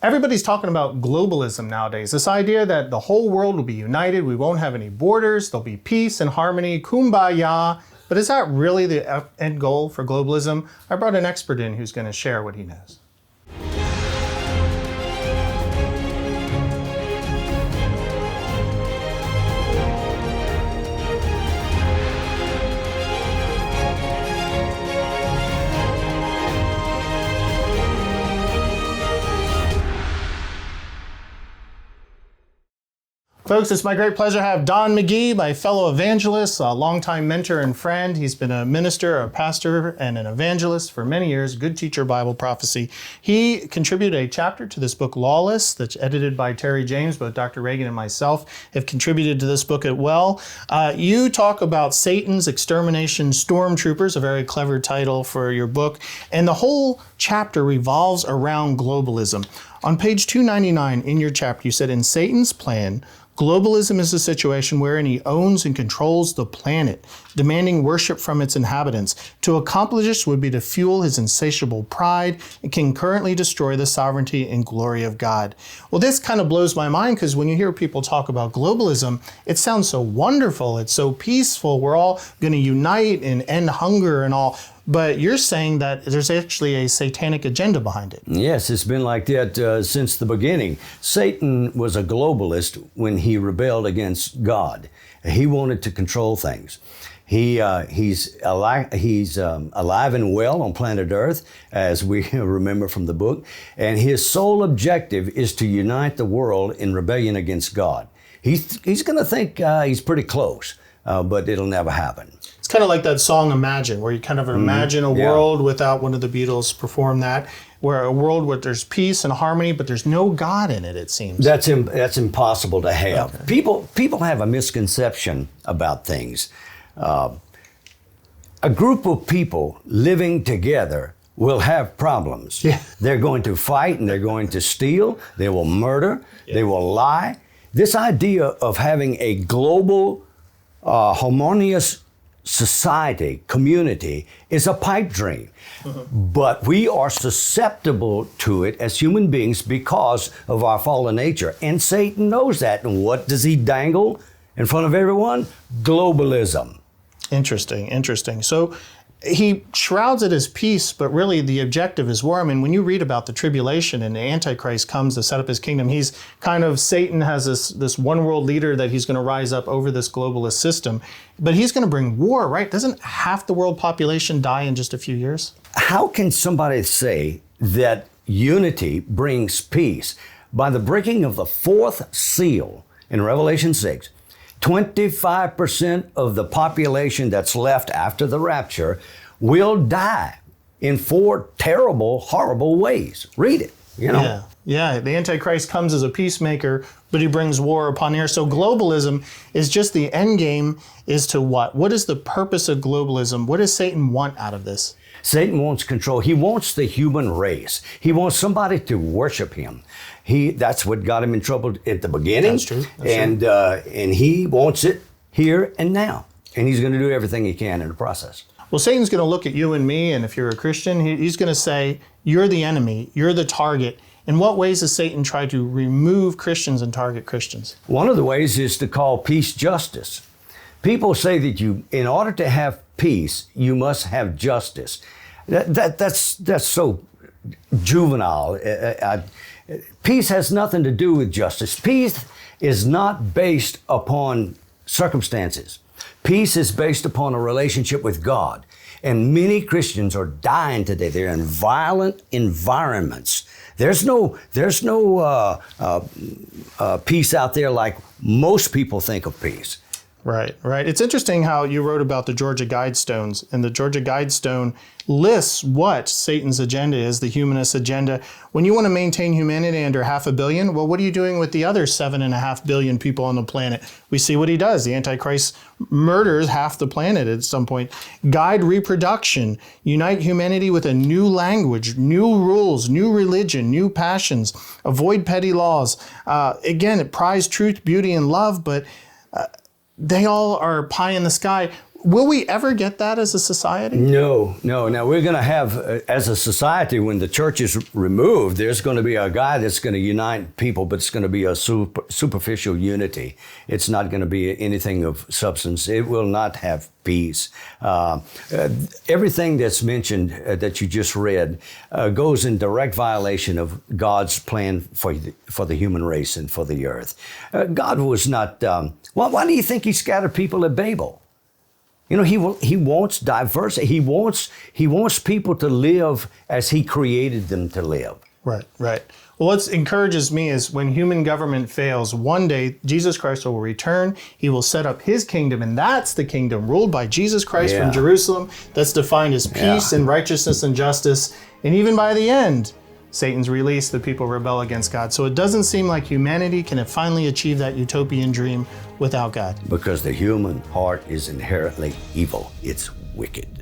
Everybody's talking about globalism nowadays. This idea that the whole world will be united, we won't have any borders, there'll be peace and harmony, kumbaya. But is that really the end goal for globalism? I brought an expert in who's going to share what he knows. Folks, it's my great pleasure to have Don McGee, my fellow evangelist, a longtime mentor and friend. He's been a minister, a pastor, and an evangelist for many years, good teacher of Bible prophecy. He contributed a chapter to this book, Lawless, that's edited by Terry James. Both Dr. Reagan and myself have contributed to this book as well. You talk about Satan's extermination stormtroopers, a very clever title for your book, and the whole chapter revolves around globalism. On page 299 in your chapter, you said, in Satan's plan, globalism is a situation wherein he owns and controls the planet, demanding worship from its inhabitants. To accomplish this would be to fuel his insatiable pride and concurrently destroy the sovereignty and glory of God. Well, this kind of blows my mind, because when you hear people talk about globalism, it sounds so wonderful. It's so peaceful. We're all going to unite and end hunger and all. But you're saying that there's actually a satanic agenda behind it. Yes, it's been like that since the beginning. Satan was a globalist when he rebelled against God. He wanted to control things. He's alive and well on planet Earth, as we remember from the book. And his sole objective is to unite the world in rebellion against God. He's going to think he's pretty close, but it'll never happen. It's kind of like that song Imagine, where you kind of imagine a world without, one of the Beatles performed that, where a world where there's peace and harmony, but there's no God in it, it seems. That's impossible to have. Okay. People have a misconception about things. A group of people living together will have problems. Yeah. They're going to fight and they're going to steal. They will murder. Yeah. They will lie. This idea of having a global, harmonious society, community, is a pipe dream. But we are susceptible to it as human beings because of our fallen nature. And Satan knows that. And what does he dangle in front of everyone? Globalism. Interesting. So he shrouds it as peace, but really the objective is war. I mean, when you read about the tribulation and the Antichrist comes to set up his kingdom, Satan has this one world leader that he's going to rise up over this globalist system, but he's going to bring war, right? Doesn't half the world population die in just a few years? How can somebody say that unity brings peace? By the breaking of the fourth seal in Revelation 6, 25% of the population that's left after the rapture will die in 4 terrible, horrible ways. Read it, Yeah, the Antichrist comes as a peacemaker, but he brings war upon the earth. So globalism is just the end game is to what? What is the purpose of globalism? What does Satan want out of this? Satan wants control. He wants the human race. He wants somebody to worship him. That's what got him in trouble at the beginning. That's true. And he wants it here and now. And he's going to do everything he can in the process. Well, Satan's going to look at you and me, and if you're a Christian, he's going to say, you're the enemy, you're the target. In what ways does Satan try to remove Christians and target Christians? One of the ways is to call peace justice. People say that in order to have peace, you must have justice. That's so juvenile. Peace has nothing to do with justice. Peace is not based upon circumstances. Peace is based upon a relationship with God. And many Christians are dying today. They're in violent environments. There's no peace out there like most people think of peace. Right. It's interesting how you wrote about the Georgia Guidestones, and the Georgia Guidestone lists what Satan's agenda is, the humanist agenda. When you want to maintain humanity under 500 million, well, what are you doing with the other 7.5 billion people on the planet? We see what he does. The Antichrist murders half the planet at some point. Guide reproduction, unite humanity with a new language, new rules, new religion, new passions, avoid petty laws. Again, it prize truth, beauty, and love, but they all are pie in the sky. Will we ever get that as a society? No. Now we're going to have, as a society, when the church is removed, there's going to be a guy that's going to unite people, but it's going to be a superficial unity. It's not going to be anything of substance. It will not have peace. Everything that's mentioned that you just read goes in direct violation of God's plan for the human race and for the earth. God was not. Why do you think He scattered people at Babel? You know, he wants diversity. He wants people to live as He created them to live. Right. Well, what encourages me is when human government fails, one day Jesus Christ will return. He will set up His kingdom, and that's the kingdom ruled by Jesus Christ from Jerusalem. That's defined as peace and righteousness and justice. And even by the end, Satan's released, the people rebel against God. So it doesn't seem like humanity can finally achieve that utopian dream without God. Because the human heart is inherently evil. It's wicked.